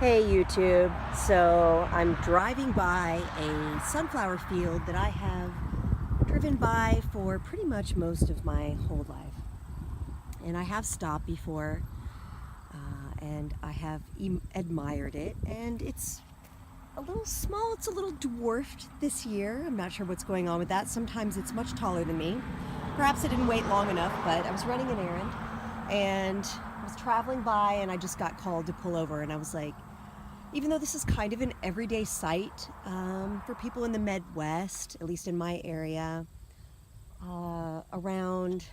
Hey YouTube, so I'm driving by a sunflower field that I have driven by for pretty much most of my whole life. And I have stopped before and I have admired it, and it's a little small, it's a little dwarfed this year. I'm not sure what's going on with that. Sometimes it's much taller than me. Perhaps I didn't wait long enough, but I was running an errand and I was traveling by and I just got called to pull over, and I was like, even though this is kind of an everyday sight for people in the Midwest, at least in my area, around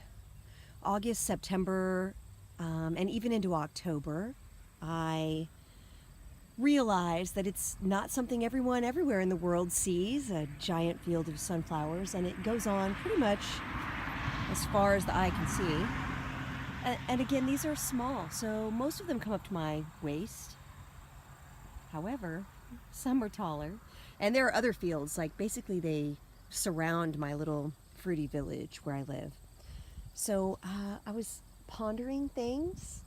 August, September, and even into October, I realized that it's not something everyone everywhere in the world sees, a giant field of sunflowers, and it goes on pretty much as far as the eye can see. And again, these are small, so most of them come up to my waist. However, some are taller, and there are other fields, like basically they surround my little fruity village where I live. So I was pondering things,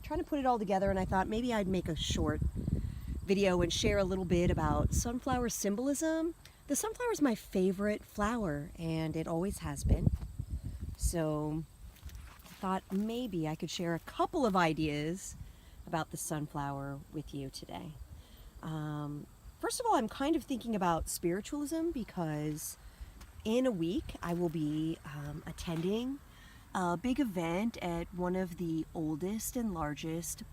trying to put it all together, and I thought maybe I'd make a short video and share a little bit about sunflower symbolism. The sunflower is my favorite flower, and it always has been. So I thought maybe I could share a couple of ideas about the sunflower with you today. First of all, I'm kind of thinking about spiritualism because in a week I will be attending a big event at one of the oldest and largest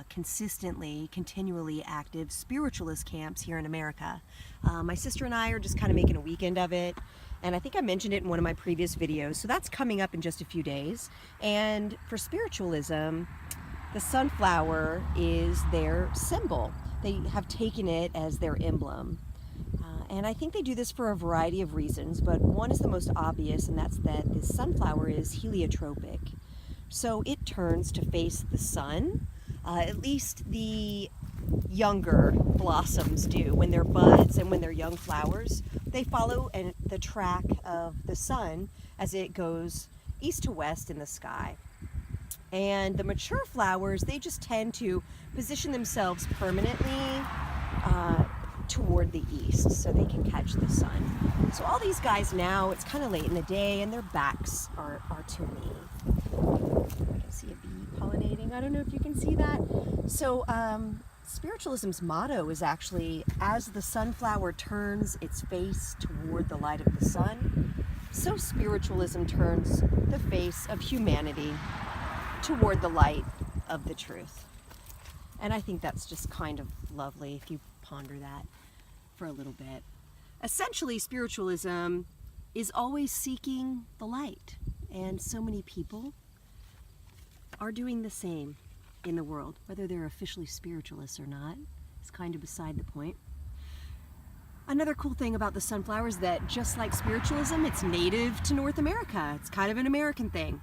continually active spiritualist camps here in America. My sister and I are just kind of making a weekend of it, and I think I mentioned it in one of my previous videos, so that's coming up in just a few days. And for spiritualism, the sunflower is their symbol. They have taken it as their emblem. And I think they do this for a variety of reasons, but one is the most obvious, and that's that the sunflower is heliotropic. So it turns to face the sun. At least the younger blossoms do. When they're buds and when they're young flowers, they follow the track of the sun as it goes east to west in the sky. And the mature flowers, they just tend to position themselves permanently toward the east so they can catch the sun. So all these guys now, it's kind of late in the day and their backs are to me. I can see a bee pollinating. I don't know if you can see that. So spiritualism's motto is actually, as the sunflower turns its face toward the light of the sun, so spiritualism turns the face of humanity toward the light of the truth. And I think that's just kind of lovely if you ponder that for a little bit. Essentially, spiritualism is always seeking the light, and so many people are doing the same in the world. Whether they're officially spiritualists or not is kind of beside the point. Another cool thing about the sunflower is that, just like spiritualism, it's native to North America. It's kind of an American thing.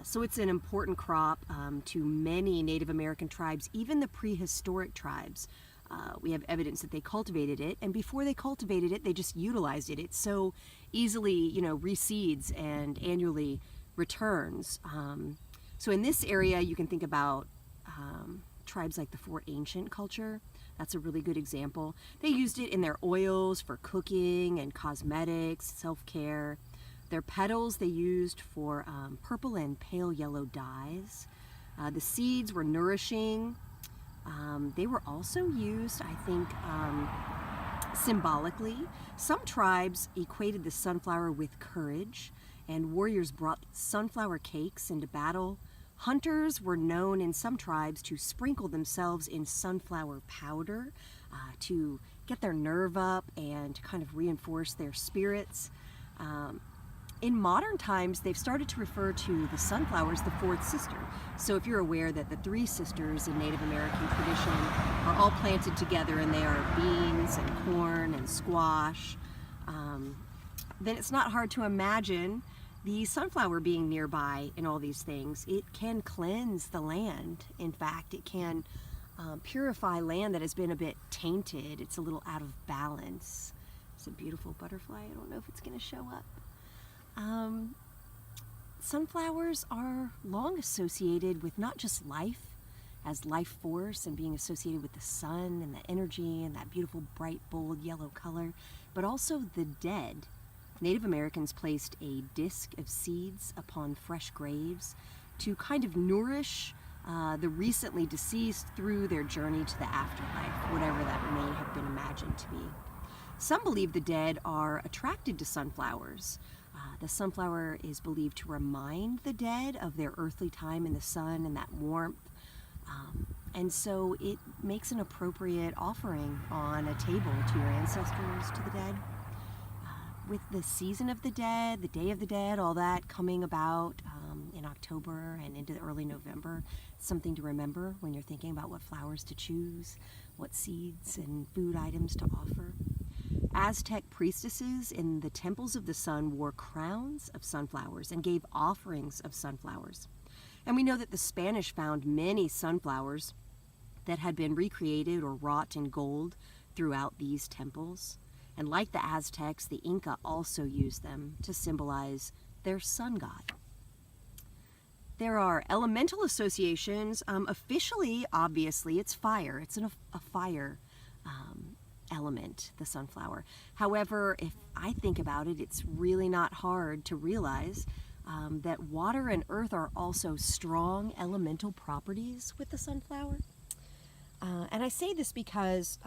So it's an important crop to many Native American tribes, even the prehistoric tribes. We have evidence that they cultivated it, and before they cultivated it, they just utilized it. It so easily, reseeds and annually returns. So in this area, you can think about tribes like the Fort Ancient culture. That's a really good example. They used it in their oils for cooking and cosmetics, self-care. Their petals they used for purple and pale yellow dyes. The seeds were nourishing. They were also used, I think, symbolically. Some tribes equated the sunflower with courage, and warriors brought sunflower cakes into battle. Hunters were known in some tribes to sprinkle themselves in sunflower powder to get their nerve up and to kind of reinforce their spirits. In modern times, they've started to refer to the sunflower as the fourth sister. So if you're aware that the three sisters in Native American tradition are all planted together, and they are beans and corn and squash, then it's not hard to imagine the sunflower being nearby in all these things. It can cleanse the land. In fact, it can purify land that has been a bit tainted. It's a little out of balance. It's a beautiful butterfly. I don't know if it's going to show up. Sunflowers are long associated with not just life as life force and being associated with the sun and the energy and that beautiful bright bold yellow color, but also the dead. Native Americans placed a disc of seeds upon fresh graves to kind of nourish the recently deceased through their journey to the afterlife, whatever that may have been imagined to be. Some believe the dead are attracted to sunflowers. The sunflower is believed to remind the dead of their earthly time in the sun and that warmth. And so it makes an appropriate offering on a table to your ancestors, to the dead. With the season of the dead, the Day of the Dead, all that coming about in October and into early November, something to remember when you're thinking about what flowers to choose, what seeds and food items to offer. Aztec priestesses in the temples of the sun wore crowns of sunflowers and gave offerings of sunflowers. And we know that the Spanish found many sunflowers that had been recreated or wrought in gold throughout these temples. And like the Aztecs, the Inca also used them to symbolize their sun god. There are elemental associations. Officially, obviously, it's fire. It's a fire element, the sunflower. However, if I think about it, it's really not hard to realize that water and earth are also strong elemental properties with the sunflower. And I say this because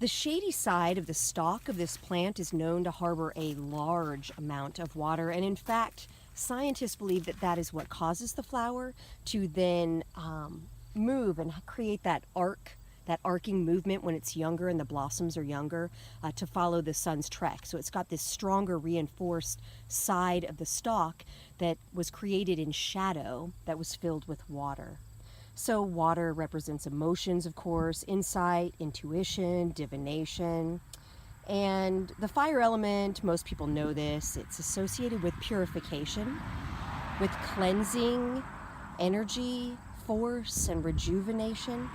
the shady side of the stalk of this plant is known to harbor a large amount of water, and in fact, scientists believe that that is what causes the flower to then move and create that arcing movement when it's younger and the blossoms are younger, to follow the sun's trek. So it's got this stronger reinforced side of the stalk that was created in shadow that was filled with water. So water represents emotions, of course, insight, intuition, divination. And the fire element, most people know this, it's associated with purification, with cleansing, energy, force, and rejuvenation.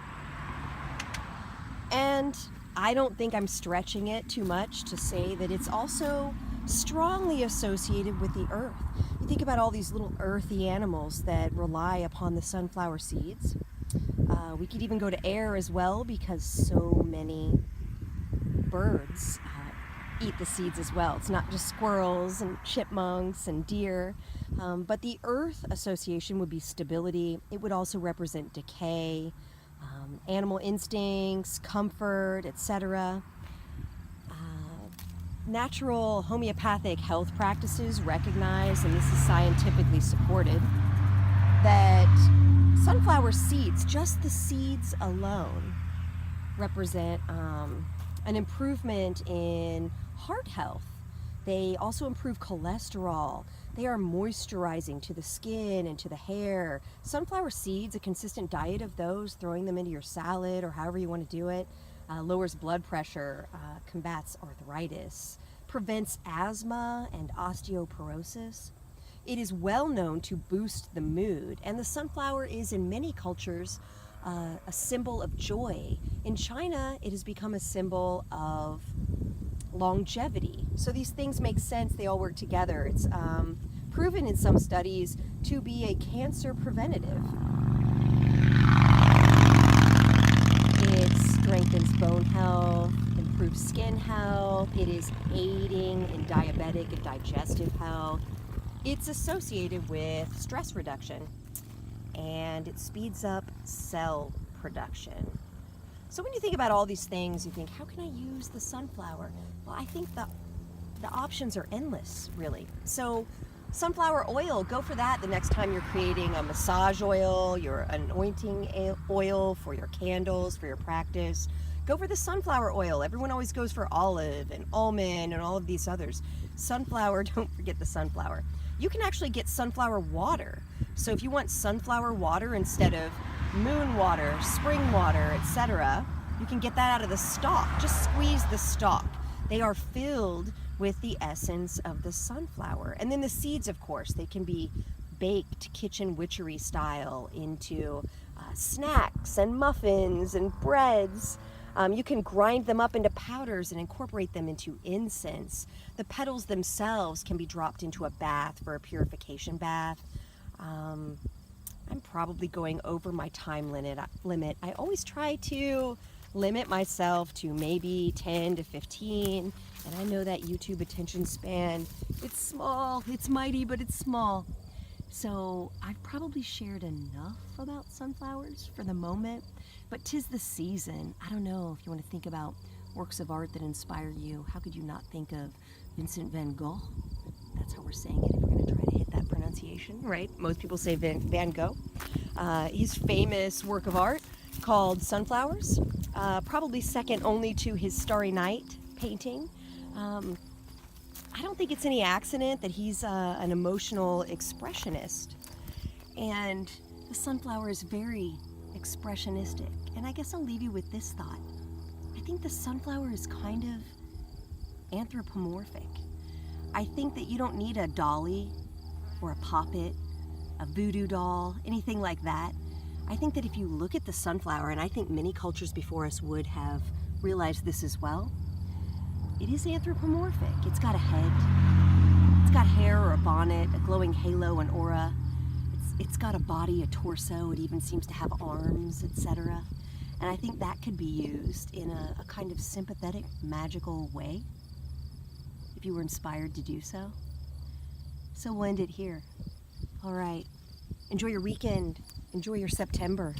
And I don't think I'm stretching it too much to say that it's also strongly associated with the earth. You think about all these little earthy animals that rely upon the sunflower seeds. We could even go to air as well, because so many birds eat the seeds as well. It's not just squirrels and chipmunks and deer, but the earth association would be stability. It would also represent decay, animal instincts, comfort, etc. Natural homeopathic health practices recognize, and this is scientifically supported, that sunflower seeds, just the seeds alone, represent an improvement in heart health. They also improve cholesterol. They are moisturizing to the skin and to the hair. Sunflower seeds, a consistent diet of those, throwing them into your salad or however you want to do it, lowers blood pressure, combats arthritis, prevents asthma and osteoporosis. It is well known to boost the mood, and the sunflower is in many cultures a symbol of joy. In China, it has become a symbol of longevity. So these things make sense, they all work together. It's proven in some studies to be a cancer preventative. It strengthens bone health, improves skin health, it is aiding in diabetic and digestive health. It's associated with stress reduction, and it speeds up cell production. So when you think about all these things, you think, how can I use the sunflower? Well, I think the options are endless, really. So sunflower oil, go for that the next time you're creating a massage oil, your anointing oil for your candles, for your practice. Go for the sunflower oil. Everyone always goes for olive and almond and all of these others. Sunflower, don't forget the sunflower. You can actually get sunflower water. So if you want sunflower water instead of moon water, spring water, etc., you can get that out of the stalk. Just squeeze the stalk. They are filled with the essence of the sunflower. And then the seeds, of course, they can be baked kitchen witchery style into snacks and muffins and breads. You can grind them up into powders and incorporate them into incense. The petals themselves can be dropped into a bath for a purification bath. I'm probably going over my time limit. I always try to limit myself to maybe 10 to 15, and I know that YouTube attention span, it's small, it's mighty, but it's small. So I've probably shared enough about sunflowers for the moment, but 'tis the season. I don't know if you want to think about works of art that inspire you. How could you not think of Vincent van Gogh? That's how we're saying it if we're going to try to hit that pronunciation, right? Most people say Van Gogh. His famous work of art called Sunflowers, probably second only to his Starry Night painting. I don't think it's any accident that he's an emotional expressionist, and the sunflower is very expressionistic. And I guess I'll leave you with this thought. I think the sunflower is kind of anthropomorphic. I think that you don't need a dolly or a poppet, a voodoo doll, anything like that. I think that if you look at the sunflower, and I think many cultures before us would have realized this as well, it is anthropomorphic. It's got a head, it's got hair or a bonnet, a glowing halo, an aura. It's got a body, a torso, it even seems to have arms, etc. And I think that could be used in a kind of sympathetic, magical way, if you were inspired to do so. So we'll end it here. All right. Enjoy your weekend. Enjoy your September.